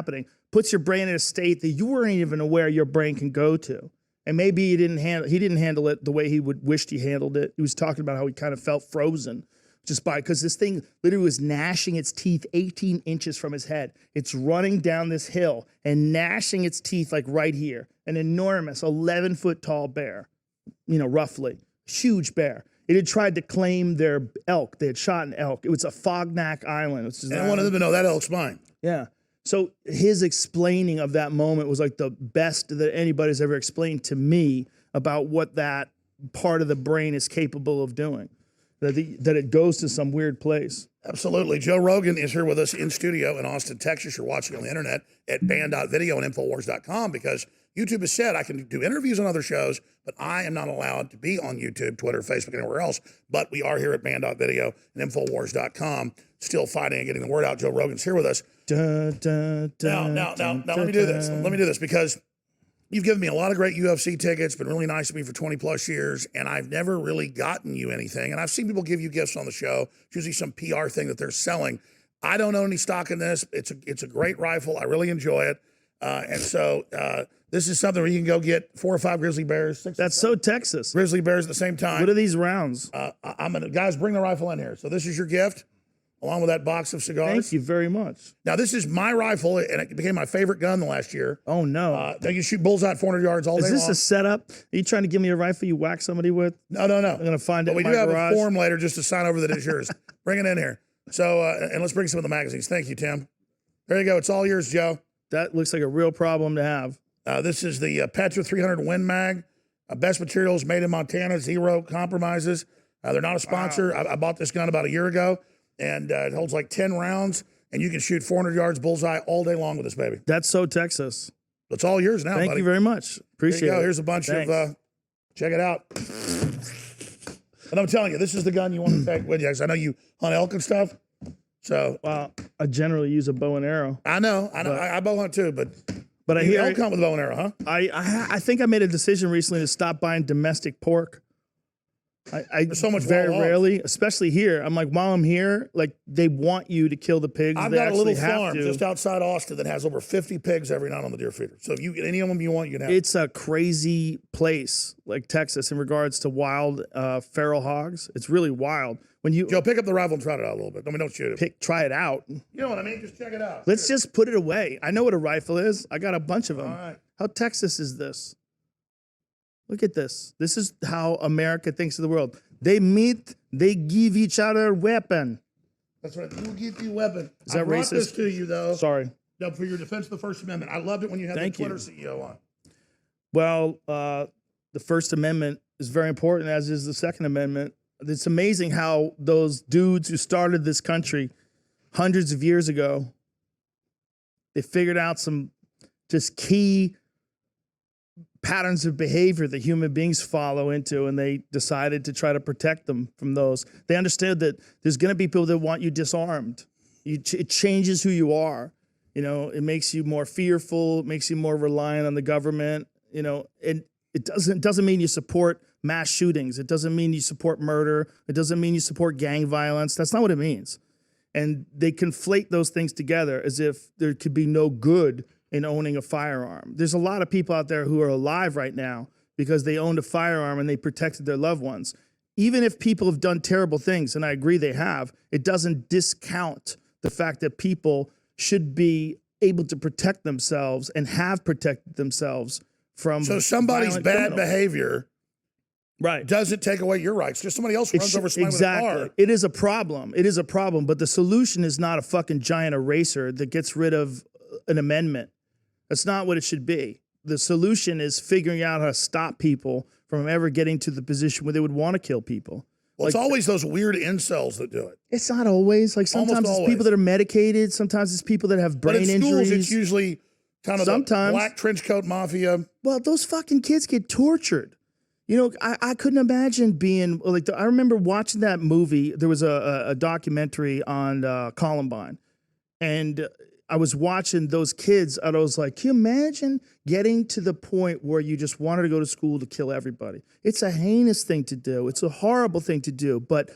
happening, puts your brain in a state that you weren't even aware your brain can go to. And maybe he didn't handle it the way he wished he handled it. He was talking about how he kind of felt frozen because this thing literally was gnashing its teeth 18 inches from his head. It's running down this hill and gnashing its teeth like right here. An enormous 11-foot tall bear, roughly. Huge bear. It had tried to claim their elk. They had shot an elk. It was a Fognak Island. And I wanted them to know that elk's mine. Yeah. So his explaining of that moment was like the best that anybody's ever explained to me about what that part of the brain is capable of doing. That it goes to some weird place. Absolutely. Joe Rogan is here with us in studio in Austin, Texas. You're watching on the internet at band.video and InfoWars.com because YouTube has said I can do interviews on other shows, but I am not allowed to be on YouTube, Twitter, Facebook, and anywhere else. But we are here at band.video and InfoWars.com, still fighting and getting the word out. Joe Rogan's here with us. Now, let me do this. Let me do this because you've given me a lot of great UFC tickets, been really nice to me for 20 plus years, and I've never really gotten you anything. And I've seen people give you gifts on the show. It's usually some PR thing that they're selling. I don't own any stock in this. It's a great rifle. I really enjoy it. And so this is something where you can go get 4 or 5 grizzly bears. That's so Texas. Grizzly bears at the same time. What are these rounds? Guys, bring the rifle in here. So this is your gift, along with that box of cigars. Thank you very much. Now, this is my rifle, and it became my favorite gun the last year. Oh, no. Now you shoot bullseye at 400 yards all day long. Is this a setup? Are you trying to give me a rifle you whack somebody with? No. I'm going to find it in my garage. We do have garage. a form later just to sign over that it's yours. Bring it in here. So, and let's bring some of the magazines. Thank you, Tim. There you go. It's all yours, Joe. That looks like a real problem to have. This is the Petra 300 Win Mag. Best materials made in Montana, 0 compromises. They're not a sponsor. Wow. I bought this gun about a year ago, and it holds like 10 rounds, and you can shoot 400 yards bullseye all day long with this baby. That's so Texas. It's all yours now, Thank buddy. you very much. Appreciate it. Here's a bunch of, check it out. And I'm telling you, this is the gun you want to take with you, because I know you hunt elk and stuff. So, well, I generally use a bow and arrow. I know. I bow hunt too, but I hear elk hunt with a bow and arrow, huh? I think I made a decision recently to stop buying domestic pork. There's so much very rarely, especially here. I'm like, while I'm here, like they want you to kill the pigs. I've got a little farm just outside Austin that has over 50 pigs every night on the deer feeder. So if you get any of them you want, you can have. It's a crazy place, like Texas, in regards to wild feral hogs. It's really wild. When you Joe, pick up the rifle and try it out a little bit. I mean, don't shoot it. Try it out. You know what I mean? Just check it out. Let's just put it away. I know what a rifle is. I got a bunch of them. All right. How Texas is this? Look at this. This is how America thinks of the world. They meet, they give each other a weapon. That's right. You get the weapon. Is that I brought racist? This to you, though. Sorry. No, for your defense of the First Amendment. I loved it when you had the Twitter CEO on. Well, the First Amendment is very important, as is the Second Amendment. It's amazing how those dudes who started this country hundreds of years ago, they figured out some just key patterns of behavior that human beings follow into, and they decided to try to protect them from those. They understood that there's going to be people that want you disarmed. It changes who you are. You know, it makes you more fearful. It makes you more reliant on the government. You know, and it doesn't mean you support mass shootings. It doesn't mean you support murder. It doesn't mean you support gang violence. That's not what it means. And they conflate those things together as if there could be no good in owning a firearm. There's a lot of people out there who are alive right now because they owned a firearm and they protected their loved ones. Even if people have done terrible things, and I agree they have, it doesn't discount the fact that people should be able to protect themselves and have protected themselves from somebody's bad behavior right doesn't take away your rights. Just somebody else runs over somebody with a car. It is a problem. It is a problem, but the solution is not a fucking giant eraser that gets rid of an amendment. That's not what it should be. The solution is figuring out how to stop people from ever getting to the position where they would want to kill people. Well, it's always those weird incels that do it. It's not always. Like sometimes it's people that are medicated. Sometimes it's people that have brain injuries. Schools, it's usually kind of the black trench coat mafia. Well, those fucking kids get tortured. You know, I couldn't imagine being like. I remember watching that movie. There was a documentary on Columbine, and I was watching those kids, and I was like, can you imagine getting to the point where you just wanted to go to school to kill everybody? It's a heinous thing to do. It's a horrible thing to do. But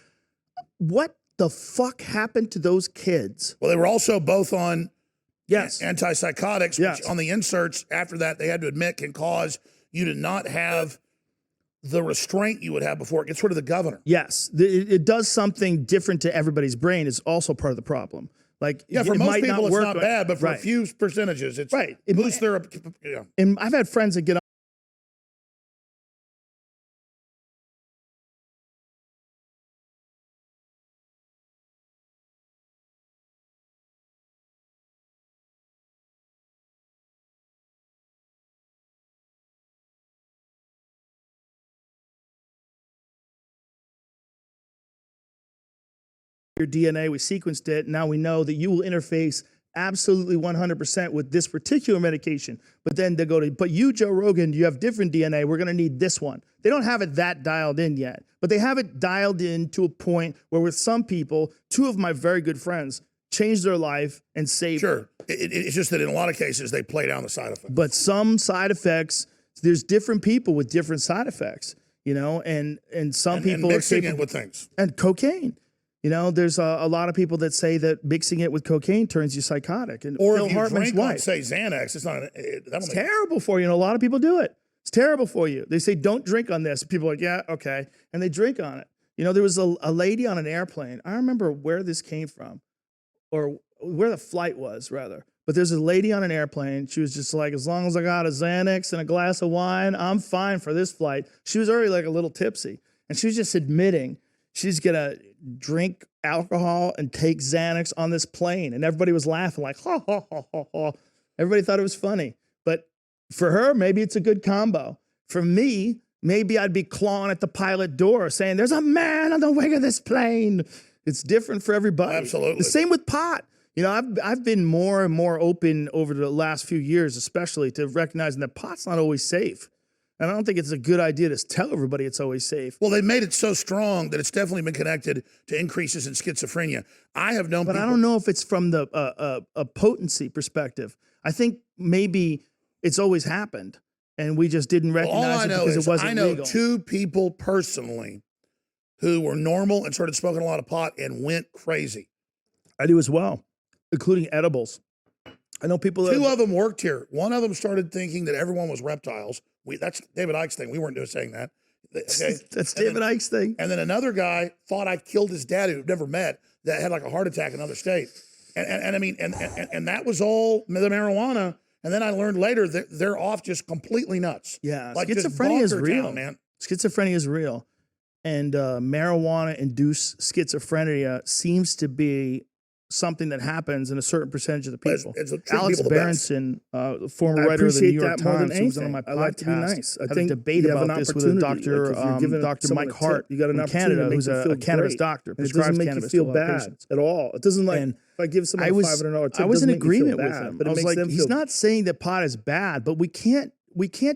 what the fuck happened to those kids? Well, they were also both on Yes. antipsychotics, Yes. which on the inserts after that they had to admit can cause you to not have the restraint you would have before. It gets rid of the governor. Yes, it does something different to everybody's brain. Is also part of the problem. Like, Yeah, for it most might people it's work not on- bad, but for a right. few percentages, it's Right. boosts their. Yeah. And I've had friends that get your DNA, we sequenced it. Now we know that you will interface absolutely 100% with this particular medication. But then they go to, but you, Joe Rogan, you have different DNA. We're going to need this one. They don't have it that dialed in yet, but they have it dialed in to a point where with some people, two of my very good friends changed their life and saved. Sure. It's just that in a lot of cases, they play down the side effects. But some side effects, there's different people with different side effects, you know, and some people and are mixing capable, it with things. and cocaine. You know, there's a lot of people that say that mixing it with cocaine turns you psychotic. And Or Phil if you Hartman's drink on, wife, say, Xanax, it's not. it's terrible for you. And a lot of people do it. It's terrible for you. They say, don't drink on this. People are like, yeah, okay. And they drink on it. You know, there was a lady on an airplane. I remember where this came from, or where the flight was, rather. But there's a lady on an airplane. She was just like, as long as I got a Xanax and a glass of wine, I'm fine for this flight. She was already like a little tipsy. And she was just admitting she's going to drink alcohol and take Xanax on this plane. And everybody was laughing like, ha, ha, ha, ha, ha. Everybody thought it was funny. But for her, maybe it's a good combo. For me, maybe I'd be clawing at the pilot door saying, there's a man on the wing of this plane. It's different for everybody. Absolutely. The same with pot. You know, I've been more and more open over the last few years, especially to recognizing that pot's not always safe. And I don't think it's a good idea to tell everybody it's always safe. Well, they made it so strong that it's definitely been connected to increases in schizophrenia. I have known But people. I don't know if it's from the a potency perspective. I think maybe it's always happened, and we just didn't recognize All I it know because is it wasn't I know legal. 2 people personally who were normal and started smoking a lot of pot and went crazy. I do as well, including edibles. I know people that 2 of them worked here. One of them started thinking that everyone was reptiles. That's David Icke's thing. We weren't saying that. Okay? That's And David then- Icke's thing. And then another guy thought I killed his dad, who we've never met, that had like a heart attack in another state. And I mean, and that was all the marijuana. And then I learned later that they're off just completely nuts. Yeah, Like just schizophrenia is bonker real, town, man. Schizophrenia is real, and marijuana-induced schizophrenia seems to be something that happens in a certain percentage of the But people. it's treating Alex people the best. Berenson, former I writer of the New appreciate York that more than Times, who was on anything. my I like to be podcast, nice. I had a think debate you have about an this with a opportunity, doctor, like if you're giving Dr. someone Mike a Hart tip, you got an from opportunity Canada, to make who's them a feel cannabis great. doctor, And it prescribes doesn't make you cannabis feel to a lot of bad patients. at all. It doesn't like And if I give someone I a was, $500 tip, I was in doesn't make me feel agreement with bad, him. but it I was makes like, them he's feel not saying that pot is bad, but we can't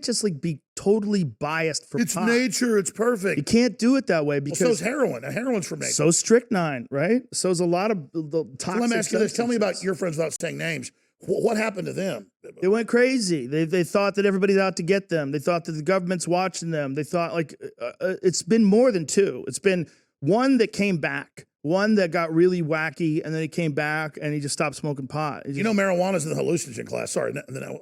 just like be totally biased for It's pot. nature. It's perfect. You can't do it that way Well, because so's heroin. Heroin's from nature. so strychnine, right? So's a lot of the toxic. So let me ask you this. Tell me about substances. your friends without saying names. What happened to them? They went crazy. They thought that everybody's out to get them. They thought that the government's watching them. They thought like it's been more than 2. It's been one that came back, one that got really wacky, and then he came back and he just stopped smoking pot. He You know, marijuana's in the hallucinogen class. Sorry.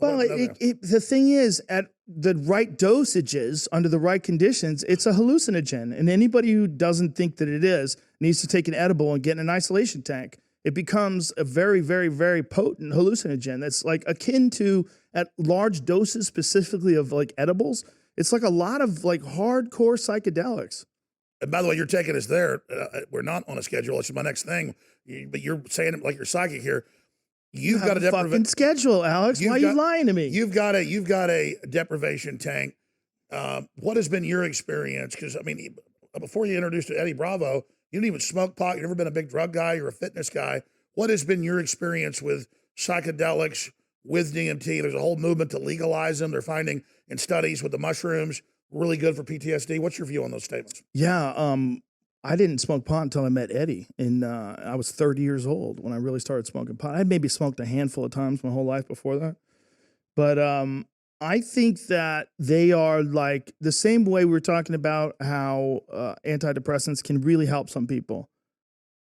well, the thing is, at the right dosages, under the right conditions, it's a hallucinogen. And anybody who doesn't think that it is needs to take an edible and get in an isolation tank. It becomes a very, very, very potent hallucinogen that's like akin to, at large doses specifically of like edibles, it's like a lot of like hardcore psychedelics. And by the way, you're taking us there. We're not on a schedule. It's my next thing. But you're saying it like you're psychic here. You've got a fucking deprivation schedule, Alex. Why are you lying to me? You've got a deprivation tank. What has been your experience? Because I mean, before you introduced Eddie Bravo, you didn't even smoke pot. You've never been a big drug guy. You're a fitness guy. What has been your experience with psychedelics, with DMT? There's a whole movement to legalize them. They're finding in studies with the mushrooms really good for PTSD. What's your view on those statements? Yeah, I didn't smoke pot until I met Eddie, and I was 30 years old when I really started smoking pot. I'd maybe smoked a handful of times my whole life before that, but I think that they are like the same way we were talking about how antidepressants can really help some people.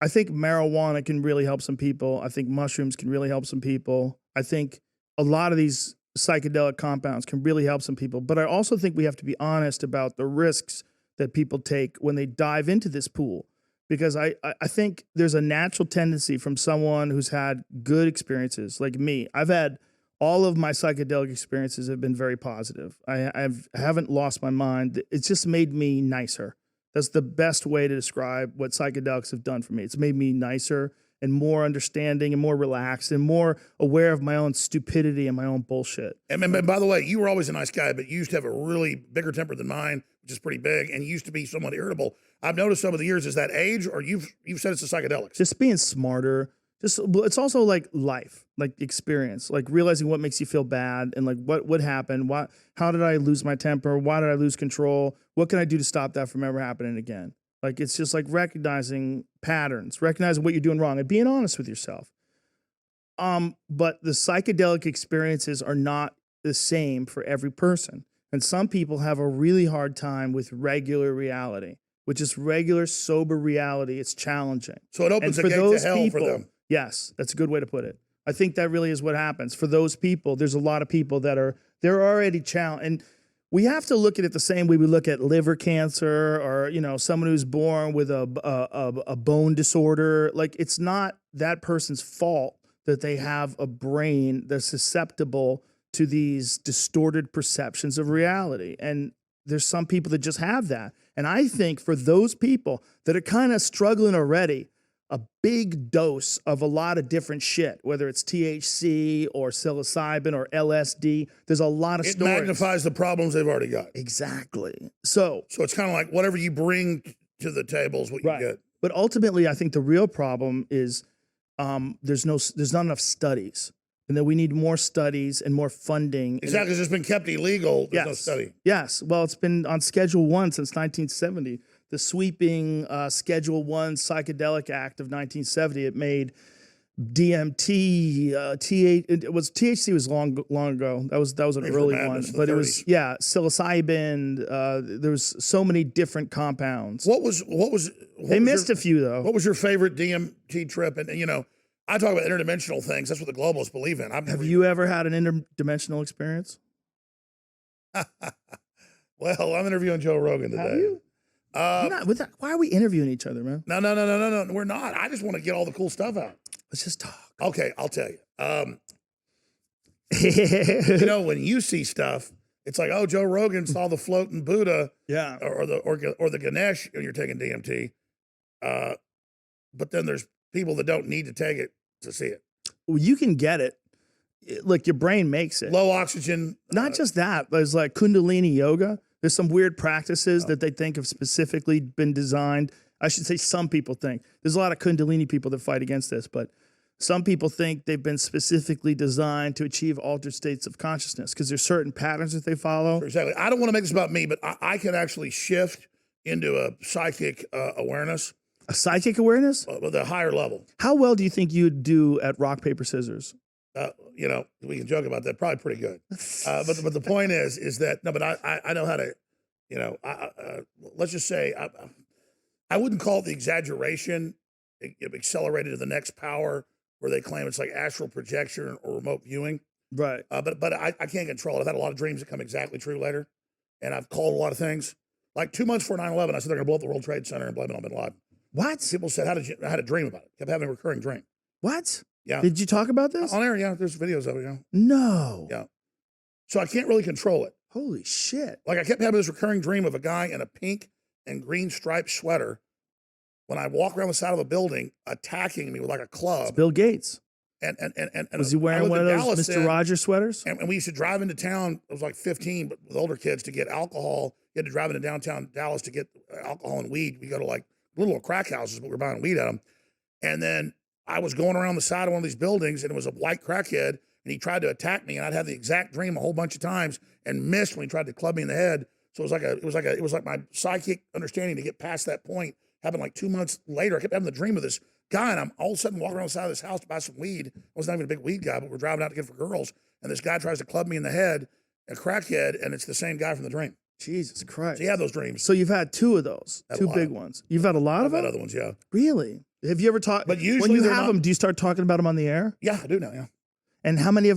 I think marijuana can really help some people. I think mushrooms can really help some people. I think a lot of these psychedelic compounds can really help some people. But I also think we have to be honest about the risks that people take when they dive into this pool. Because I think there's a natural tendency from someone who's had good experiences like me. I've had all of my psychedelic experiences have been very positive. I haven't lost my mind. It's just made me nicer. That's the best way to describe what psychedelics have done for me. It's made me nicer and more understanding and more relaxed and more aware of my own stupidity and my own bullshit. And by the way, you were always a nice guy, but you used to have a really bigger temper than mine, which is pretty big, and you used to be somewhat irritable. I've noticed over the years, is that age, or you've said it's the psychedelics? Just being smarter. It's also like life, like experience, like realizing what makes you feel bad and like what happened, how did I lose my temper, why did I lose control, what can I do to stop that from ever happening again? Like it's just like recognizing patterns, recognizing what you're doing wrong, and being honest with yourself. But the psychedelic experiences are not the same for every person, and some people have a really hard time with regular reality, which is regular sober reality. It's challenging. So it opens a gate to hell for them. Yes, that's a good way to put it. I think that really is what happens. For those people, there's a lot of people that they're already challenged. And we have to look at it the same way we look at liver cancer or, someone who's born with a bone disorder. Like, it's not that person's fault that they have a brain that's susceptible to these distorted perceptions of reality. And there's some people that just have that. And I think for those people that are kind of struggling already, a big dose of a lot of different shit, whether it's THC or psilocybin or LSD. There's a lot of It stories. magnifies the problems they've already got. Exactly. So it's kind of like whatever you bring to the table is what you get. But ultimately, I think the real problem is there's not enough studies, and that we need more studies and more funding. Exactly, because it's been kept illegal. There's no study. Yes. Well, it's been on Schedule 1 since 1970. The sweeping Schedule 1 Psychedelic Act of 1970. It made DMT, THC was long ago. That was an early one, but it was psilocybin. There was so many different compounds. They missed a few though. What was your favorite DMT trip? And I talk about interdimensional things. That's what the globalists believe in. Have you ever had an interdimensional experience? Well, I'm interviewing Joe Rogan today. Have you? Why are we interviewing each other, man? No, we're not. I just want to get all the cool stuff out. Let's just talk. Okay, I'll tell you. When you see stuff, it's like, oh, Joe Rogan saw the floating Buddha, or the Ganesh, and you're taking DMT. But then there's people that don't need to take it to see it. Well, you can get it. Like your brain makes it. Low oxygen. Not just that. There's like Kundalini yoga. There's some weird practices that they think have specifically been designed. I should say some people think. There's a lot of Kundalini people that fight against this, but some people think they've been specifically designed to achieve altered states of consciousness because there's certain patterns that they follow. Exactly. I don't want to make this about me, but I can actually shift into a psychic awareness. A psychic awareness? With a higher level. How well do you think you'd do at rock, paper, scissors? We can joke about that. Probably pretty good. But the point is that, no, but I know how to, let's just say, I wouldn't call it the exaggeration, accelerated to the next power, where they claim it's like astral projection or remote viewing. Right. But I can't control it. I've had a lot of dreams that come exactly true later. And I've called a lot of things. Like 2 months before 9/11, I said they're going to blow up the World Trade Center and blame it on bin Laden. What? People said, I had a dream about it. Kept having a recurring dream. What? Yeah. Did you talk about this? On air, yeah. There's videos of it, No. Yeah. So I can't really control it. Holy shit. Like I kept having this recurring dream of a guy in a pink and green striped sweater when I walk around the side of a building attacking me with like a club. It's Bill Gates. And was he wearing one of those Mr. Rogers sweaters? And we used to drive into town. I was like 15, but with older kids to get alcohol. You had to drive into downtown Dallas to get alcohol and weed. We go to like little crack houses, but we were buying weed at them. And then I was going around the side of one of these buildings, and it was a white crackhead, and he tried to attack me, and I'd had the exact dream a whole bunch of times and missed when he tried to club me in the head. So it was like my psychic understanding to get past that point happened like 2 months later. I kept having the dream of this guy, and I'm all of a sudden walking around the side of this house to buy some weed. I was not even a big weed guy, but we're driving out to get it for girls, and this guy tries to club me in the head, a crackhead, and it's the same guy from the dream. Jesus Christ. So you have those dreams. So you've had two of those, two big ones. You've had a lot of them? I've had other ones, yeah. Really? Have you ever talked? But usually when you they're have not- them, do you start talking about them on the air? Yeah, I do know. Yeah. And how many of